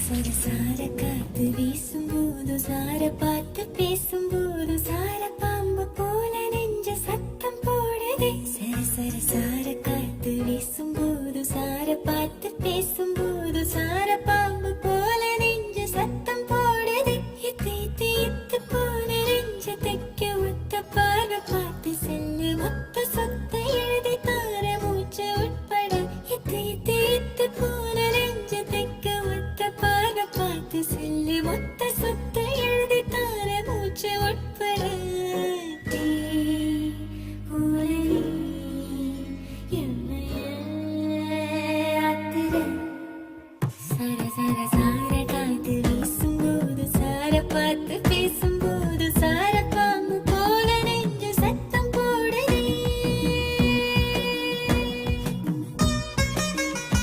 சர சார காத்து வீசும்போது சார பார்த்து பேசும்போது சார பாம்பு போல நெஞ்ச சத்தம் போடுதே. சர சர சார காத்து வீசும்போது சார பார்த்து பேசும்போது சார பாம்பு போல நெஞ்ச சத்தம் போடுதே. இத்து இத்து இத்து போன நெஞ்ச தைக்க ஒத்த பார்வை பார்த்து செல்லு மொத்த சொத்தை எழுதி தார மூச்சு உட்பட இத்து இத்து இத்து போ